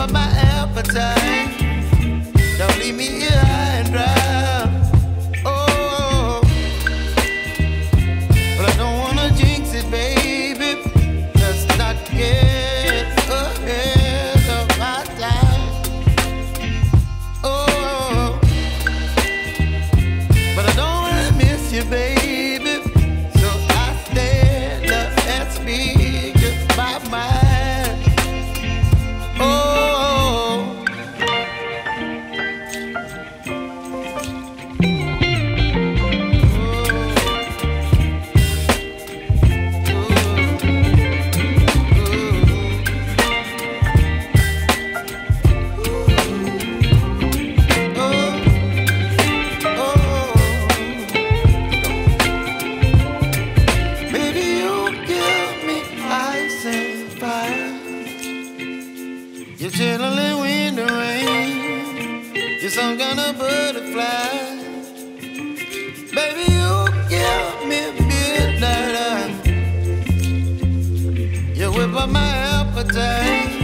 up my appetite. Don't leave me here high and dry. Oh, but I don't wanna jinx it, baby. Let's not get ahead of my time. Oh, but I don't wanna miss you, baby. So I stand up and speak just my mind. Oh. You're chilling when the rain. You're some kind of butterfly. Baby, you give me midnight. You whip up my appetite.